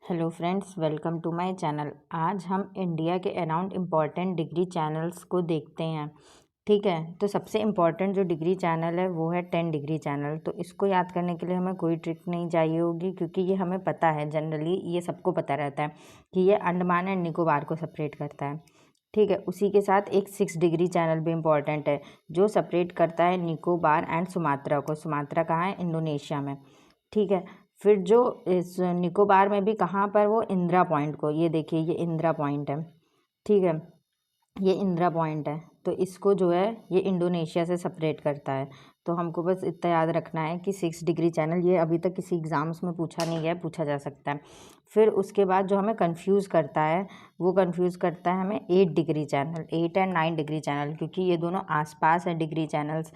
Hello friends, welcome to my channel. आज हम India के अराउंड इम्पॉर्टेंट डिग्री चैनल्स को देखते हैं। ठीक है, तो सबसे इम्पॉर्टेंट जो डिग्री चैनल है वो है 10 डिग्री चैनल। तो इसको याद करने के लिए हमें कोई ट्रिक नहीं चाहिए होगी, क्योंकि ये हमें पता है, जनरली ये सबको पता रहता है कि ये अंडमान एंड निकोबार को सेपरेट करता है। ठीक है, उसी के साथ एक 6 डिग्री चैनल भी इम्पॉर्टेंट है जो सेपरेट करता है निकोबार एंड सुमात्रा को। सुमात्रा कहाँ है? इंडोनेशिया में। ठीक है, फिर जो इस निकोबार में भी कहाँ पर, वो इंदिरा पॉइंट को, ये देखिए ये इंदिरा पॉइंट है। ठीक है, ये इंदिरा पॉइंट है, तो इसको जो है ये इंडोनेशिया से सेपरेट करता है। तो हमको बस इतना याद रखना है कि 6 डिग्री चैनल, ये अभी तक किसी एग्ज़ाम्स में पूछा नहीं गया, पूछा जा सकता है। फिर उसके बाद जो हमें कंफ्यूज करता है, वो कंफ्यूज करता है हमें 8 degree channel, 8 and 9 degree channel, क्योंकि ये दोनों आसपास हैं डिग्री चैनल्स।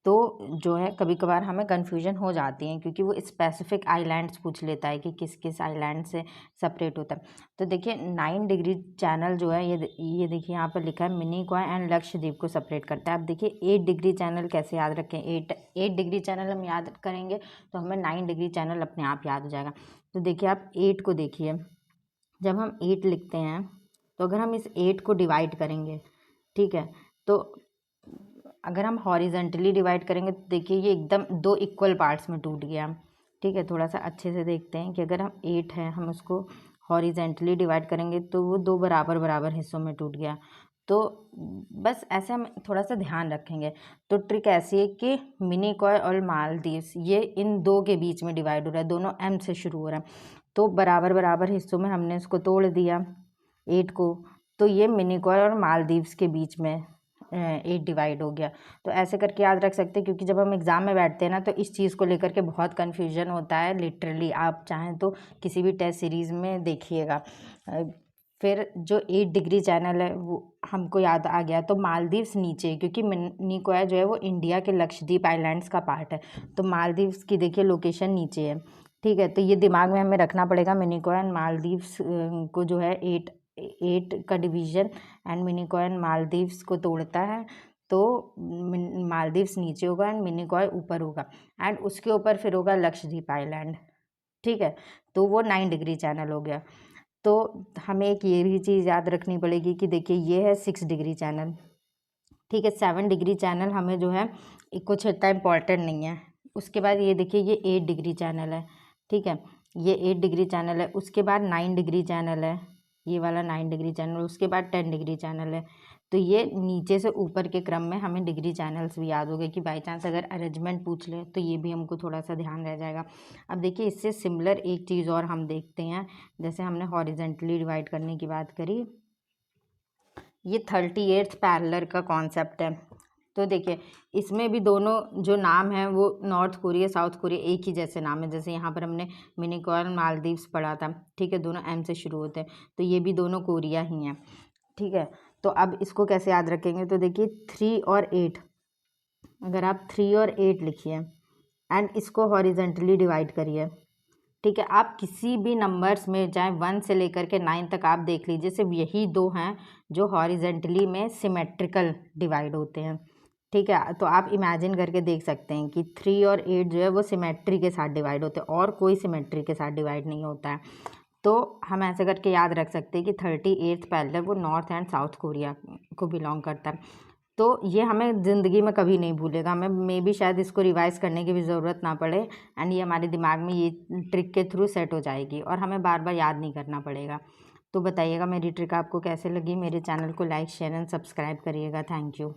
तो जो है कभी कभार हमें कन्फ्यूजन हो जाती है, क्योंकि वो स्पेसिफिक आइलैंड्स पूछ लेता है कि किस किस आइलैंड से सेपरेट होता है। तो देखिए 9 डिग्री चैनल जो है, ये देखिए यहाँ पर लिखा है मिनिकॉय एंड लक्षद्वीप को सेपरेट करता है। अब देखिए 8 डिग्री चैनल कैसे याद रखें? 8 डिग्री चैनल हम याद करेंगे तो हमें 9 डिग्री चैनल अपने आप याद हो जाएगा। तो देखिए आप 8 को देखिए, जब हम 8 लिखते हैं तो अगर हम इस 8 को डिवाइड करेंगे, ठीक है, तो अगर हम हॉरिजेंटली डिवाइड करेंगे तो देखिए ये एकदम 2 इक्वल पार्ट्स में टूट गया। ठीक है, थोड़ा सा अच्छे से देखते हैं कि अगर हम 8 है, हम उसको हॉरिजेंटली डिवाइड करेंगे तो वो 2 बराबर बराबर हिस्सों में टूट गया। तो बस ऐसे हम थोड़ा सा ध्यान रखेंगे। तो ट्रिक ऐसी है कि मिनिकॉय और मालदीव्स ये इन दो के बीच में डिवाइड हो रहा है, दोनों एम से शुरू हो रहा है। तो बराबर बराबर हिस्सों में हमने इसको तोड़ दिया 8 को, तो ये मिनिकॉय और मालदीव्स के बीच में 8 डिवाइड हो गया। तो ऐसे करके याद रख सकते हैं, क्योंकि जब हम एग्ज़ाम में बैठते हैं ना, तो इस चीज़ को लेकर के बहुत कन्फ्यूजन होता है। लिटरली आप चाहें तो किसी भी टेस्ट सीरीज़ में देखिएगा। फिर जो 8 डिग्री चैनल है वो हमको याद आ गया। तो मालदीव्स नीचे, क्योंकि निकोबार जो है वो इंडिया के लक्षद्वीप आइलैंड्स का पार्ट है, तो मालदीव्स की देखिए लोकेशन नीचे है। ठीक है, तो ये दिमाग में हमें रखना पड़ेगा। मिनिकॉय एंड मालदीव्स को जो है 8 का division and Minicoy and Maldives को तोड़ता है, तो मालदीव्स नीचे होगा एंड मिनिकॉय ऊपर होगा, एंड उसके ऊपर फिर होगा लक्षद्वीप आइलैंड। ठीक है, तो वो 9 डिग्री चैनल हो गया। तो हमें एक ये भी चीज़ याद रखनी पड़ेगी कि देखिए ये है 6 डिग्री चैनल। ठीक है, 7 डिग्री चैनल हमें जो है कुछ इतना इम्पॉर्टेंट नहीं है। उसके बाद ये देखिए ये 8 डिग्री चैनल है। ठीक है, ये 8 डिग्री चैनल है। उसके बाद 9 डिग्री चैनल है, ये वाला 9 डिग्री चैनल। उसके बाद 10 डिग्री चैनल है। तो ये नीचे से ऊपर के क्रम में हमें डिग्री चैनल्स भी याद हो गए, कि बाई चांस अगर अरेंजमेंट पूछ ले तो ये भी हमको थोड़ा सा ध्यान रह जाएगा। अब देखिए इससे सिमिलर एक चीज़ और हम देखते हैं। जैसे हमने हॉरिजेंटली डिवाइड करने की बात करी, ये 38th पैरेलल का कॉन्सेप्ट है। तो देखिए इसमें भी दोनों जो नाम हैं वो नॉर्थ कोरिया साउथ कोरिया एक ही जैसे नाम है। जैसे यहाँ पर हमने मिनिकॉय मालदीव्स पढ़ा था। ठीक है, दोनों एम से शुरू होते हैं, तो ये भी दोनों कोरिया ही हैं। ठीक है, तो अब इसको कैसे याद रखेंगे? तो देखिए 3 और 8, अगर आप 3 और 8 लिखिए एंड इसको हॉरिजेंटली डिवाइड करिए। ठीक है, आप किसी भी नंबर्स में चाहे 1 से लेकर के 9 तक आप देख लीजिए, सिर्फ यही दो हैं जो हॉरिजेंटली में सिमेट्रिकल डिवाइड होते हैं। ठीक है, तो आप इमेजिन करके देख सकते हैं कि 3 और 8 जो है वो सिमेट्री के साथ डिवाइड होते हैं, और कोई सिमेट्री के साथ डिवाइड नहीं होता है। तो हम ऐसे करके याद रख सकते हैं कि 38th पैरेलल वो नॉर्थ एंड साउथ कोरिया को बिलोंग करता है। तो ये हमें ज़िंदगी में कभी नहीं भूलेगा, हमें मे बी शायद इसको रिवाइज़ करने की भी ज़रूरत ना पड़े, एंड ये हमारे दिमाग में ये ट्रिक के थ्रू सेट हो जाएगी और हमें बार बार याद नहीं करना पड़ेगा। तो बताइएगा मेरी ट्रिक आपको कैसे लगी। मेरे चैनल को लाइक शेयर एंड सब्सक्राइब करिएगा। Thank you.